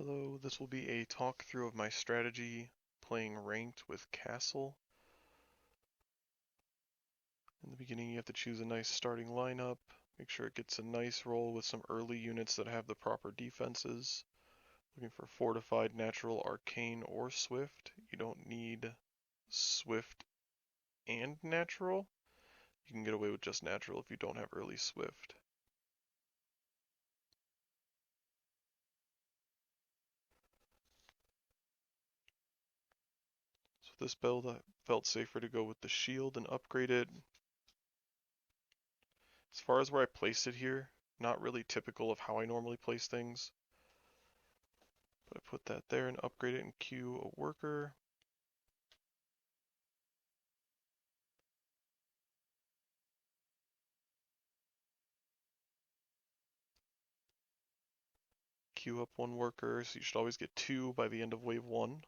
Hello, this will be a talk through of my strategy playing ranked with Castle. In the beginning you have to choose a nice starting lineup, make sure it gets a nice roll with some early units that have the proper defenses. Looking for Fortified, Natural, Arcane, or Swift. You don't need Swift and Natural. You can get away with just Natural if you don't have early Swift. So this build I felt safer to go with the shield and upgrade it. As far as where I placed it here, not really typical of how I normally place things. But I put that there and upgrade it and queue a worker. Queue up one worker, so you should always get 2 by the end of wave 1.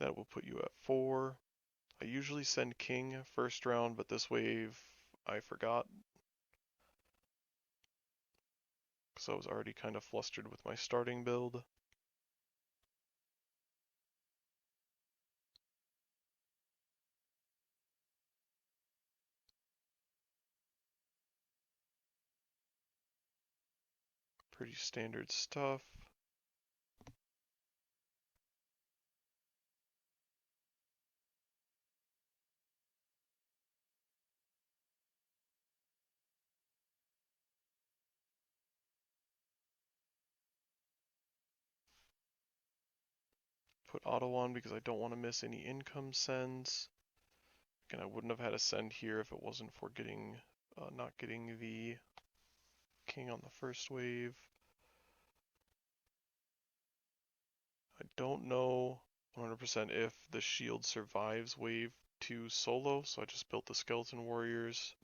That will put you at 4. I usually send king first round, but this wave I forgot. Because I was already kind of flustered with my starting build. Pretty standard stuff. Put auto on because I don't want to miss any income sends. Again, I wouldn't have had a send here if it wasn't for not getting the king on the first wave. I don't know 100% if the shield survives wave 2 solo, so I just built the skeleton warriors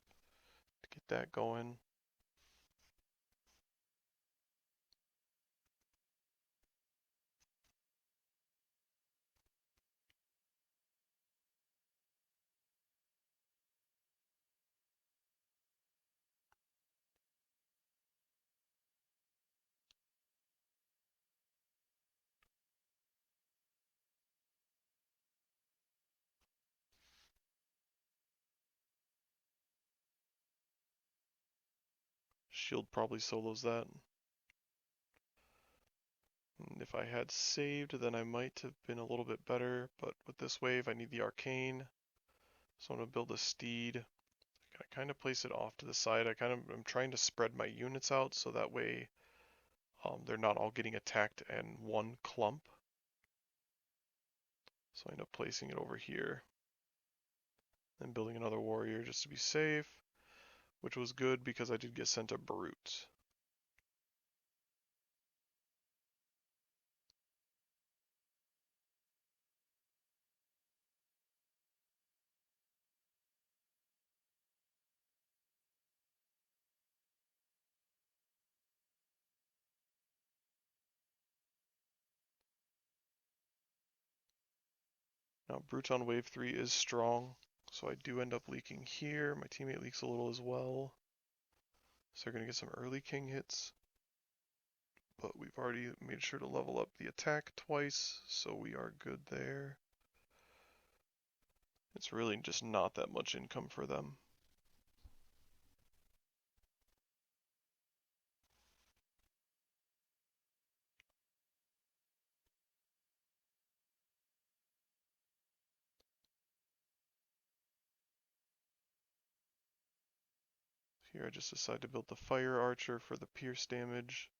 to get that going. Shield probably solos that. And if I had saved, then I might have been a little bit better, but with this wave I need the arcane. So I'm going to build a steed. I kind of place it off to the side. I'm trying to spread my units out so that way they're not all getting attacked in one clump. So I end up placing it over here. Then building another warrior just to be safe, which was good because I did get sent a brute. Now brute on wave 3 is strong, so I do end up leaking here. My teammate leaks a little as well. So they're going to get some early king hits. But we've already made sure to level up the attack twice, so we are good there. It's really just not that much income for them. Here I just decided to build the fire archer for the pierce damage.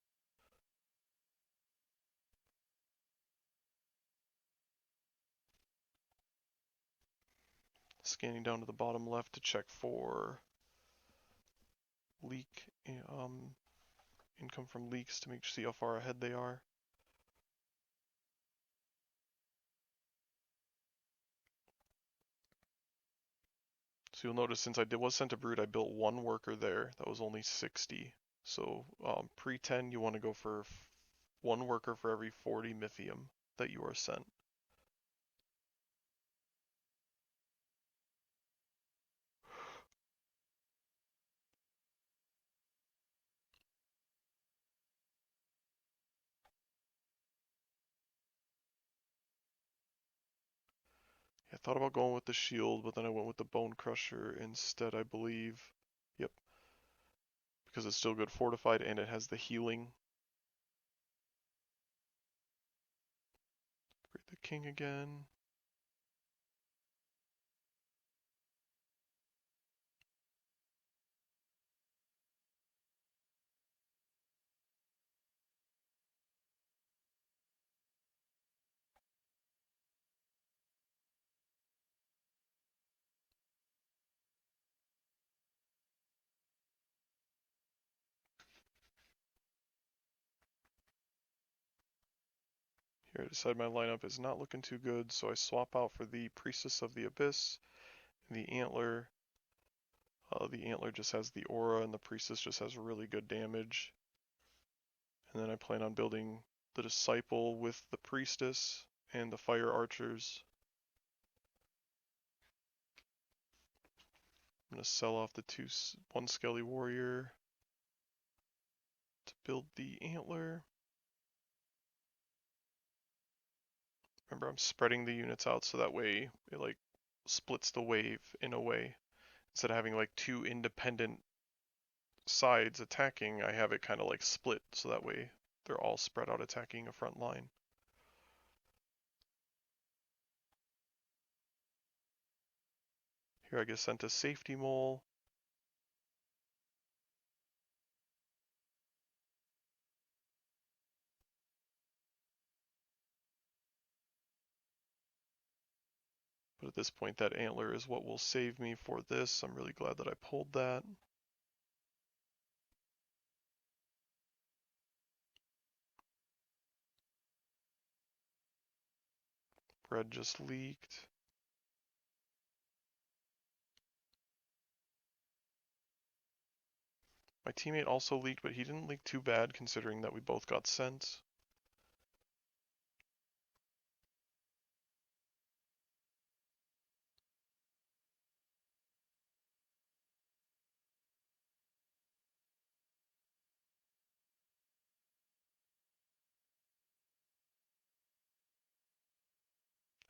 Scanning down to the bottom left to check for leak income from leaks to see how far ahead they are. So you'll notice since I was sent a brute, I built one worker there. That was only 60. So pre-10, you want to go for one worker for every 40 mythium that you are sent. thought about going with the shield, but then I went with the Bone Crusher instead, I believe. Yep. Because it's still good fortified and it has the healing. Upgrade the king again. Here I decide my lineup is not looking too good, so I swap out for the Priestess of the Abyss and the Antler. The Antler just has the aura and the Priestess just has really good damage. And then I plan on building the Disciple with the Priestess and the Fire Archers. I'm going to sell off the one Skelly Warrior to build the Antler. Remember, I'm spreading the units out so that way it like splits the wave in a way. Instead of having like two independent sides attacking, I have it kind of like split so that way they're all spread out attacking a front line. Here I get sent a safety mole. But at this point, that antler is what will save me for this. I'm really glad that I pulled that. Bread just leaked. My teammate also leaked, but he didn't leak too bad considering that we both got sent.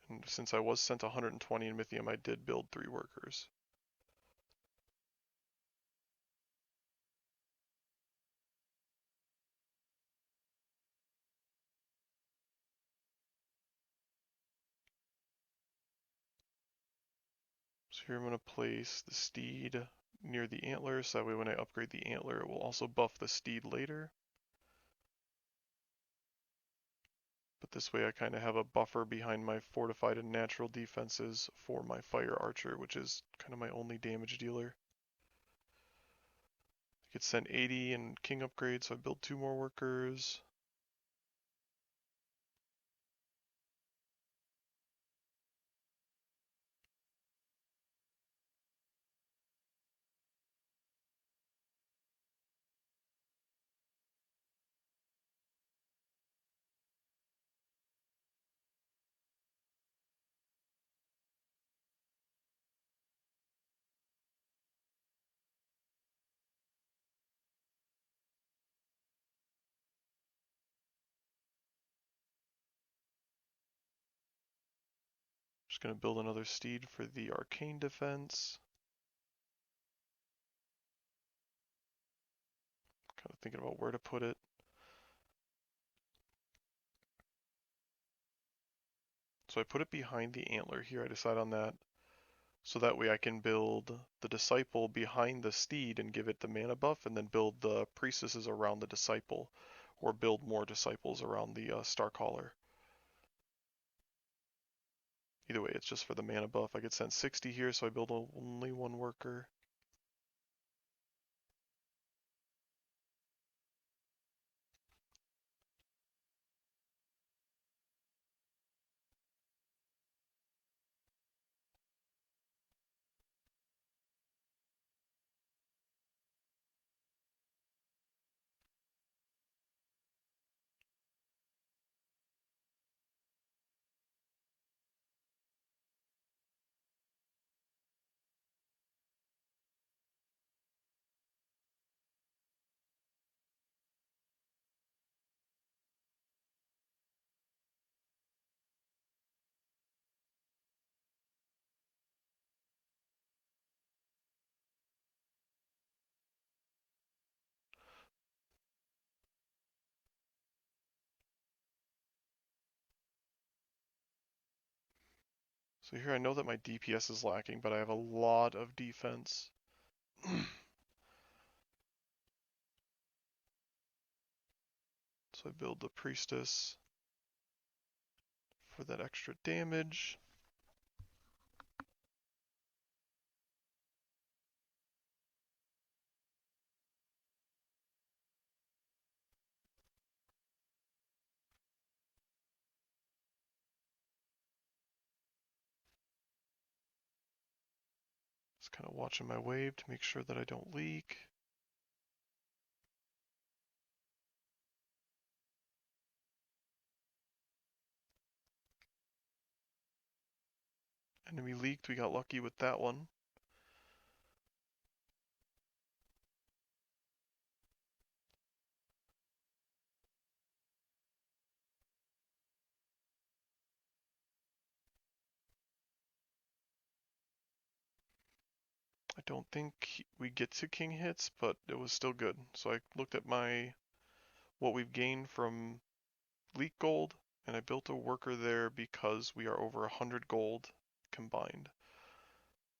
And since I was sent 120 in Mythium, I did build 3 workers. So here I'm going to place the steed near the antler, so that way when I upgrade the antler, it will also buff the steed later. But this way I kind of have a buffer behind my fortified and natural defenses for my fire archer, which is kind of my only damage dealer. I could send 80 and king upgrade, so I build 2 more workers. Just going to build another steed for the arcane defense. Kind of thinking about where to put it. So I put it behind the antler here. I decide on that. So that way I can build the disciple behind the steed and give it the mana buff, and then build the priestesses around the disciple, or build more disciples around the Starcaller. Either way, it's just for the mana buff. I could send 60 here, so I build only 1 worker. So here I know that my DPS is lacking, but I have a lot of defense. So I build the Priestess for that extra damage. Just kind of watching my wave to make sure that I don't leak. Enemy leaked, we got lucky with that one. I don't think we get to king hits, but it was still good. So I looked at what we've gained from leak gold, and I built a worker there because we are over 100 gold combined.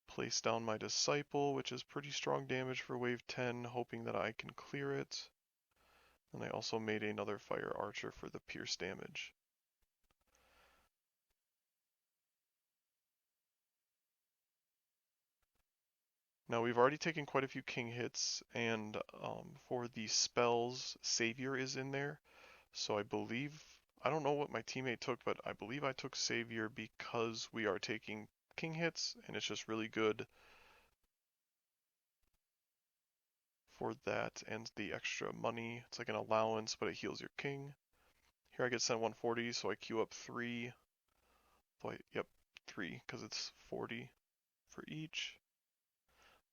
Place down my disciple, which is pretty strong damage for wave 10, hoping that I can clear it. And I also made another fire archer for the pierce damage. Now we've already taken quite a few king hits, and for the spells, Savior is in there. So I believe, I don't know what my teammate took, but I believe I took Savior because we are taking king hits, and it's just really good for that and the extra money. It's like an allowance, but it heals your king. Here I get sent 140, so I queue up 3. Yep, 3, because it's 40 for each.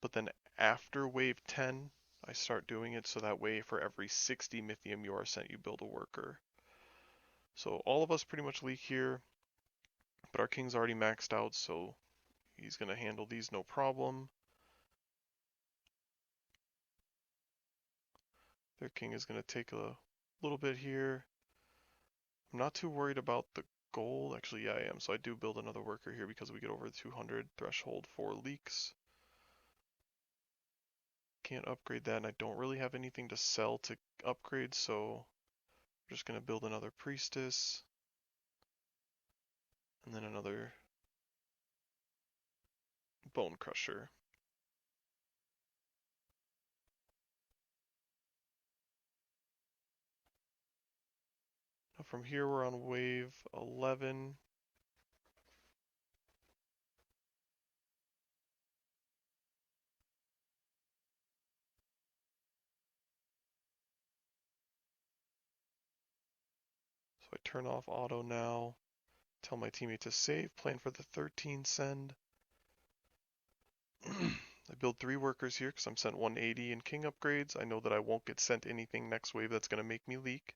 But then after wave 10, I start doing it so that way for every 60 Mythium you are sent, you build a worker. So all of us pretty much leak here, but our king's already maxed out, so he's going to handle these no problem. Their king is going to take a little bit here. I'm not too worried about the gold. Actually, yeah, I am. So I do build another worker here because we get over the 200 threshold for leaks. Can't upgrade that, and I don't really have anything to sell to upgrade, so I'm just going to build another priestess. And then another bone crusher. Now from here we're on wave 11. So I turn off auto now. Tell my teammate to save. Plan for the 13 send. I build 3 workers here because I'm sent 180 in king upgrades. I know that I won't get sent anything next wave that's going to make me leak.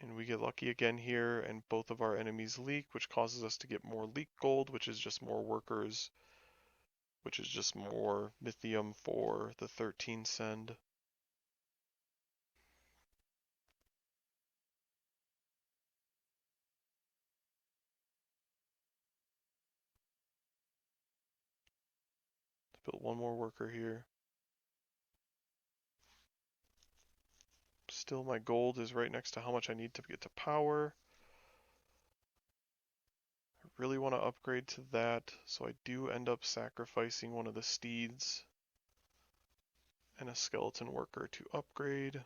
And we get lucky again here, and both of our enemies leak, which causes us to get more leak gold, which is just more workers, which is just more Mythium for the 13 send. Build one more worker here. Still, my gold is right next to how much I need to get to power. I really want to upgrade to that, so I do end up sacrificing one of the steeds and a skeleton worker to upgrade.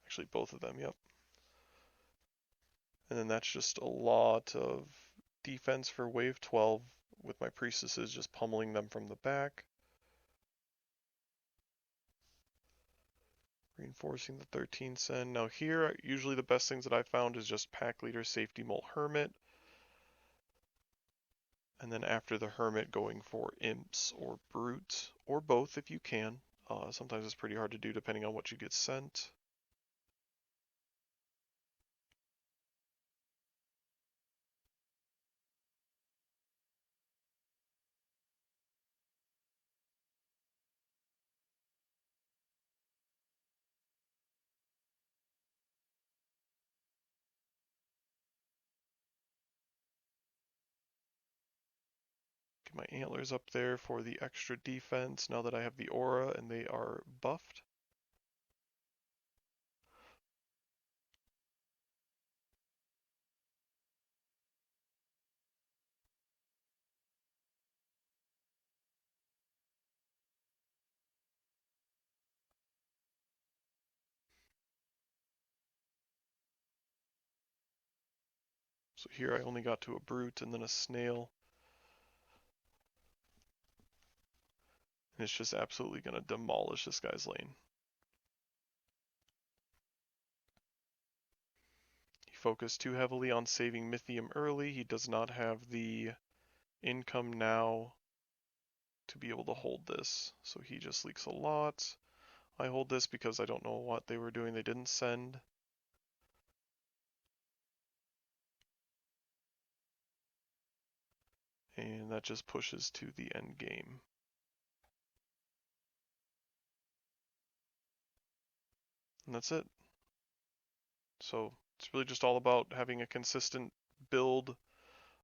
Actually, both of them, yep. And then that's just a lot of defense for wave 12 with my priestesses just pummeling them from the back. Reinforcing the 13 send. Now here, usually the best things that I found is just pack leader, safety mole, hermit. And then after the hermit, going for imps or brute, or both if you can. Sometimes it's pretty hard to do depending on what you get sent. Get my antlers up there for the extra defense now that I have the aura and they are buffed. So here I only got to a brute and then a snail. And it's just absolutely going to demolish this guy's lane. He focused too heavily on saving Mythium early. He does not have the income now to be able to hold this. So he just leaks a lot. I hold this because I don't know what they were doing. They didn't send. And that just pushes to the end game. And that's it. So it's really just all about having a consistent build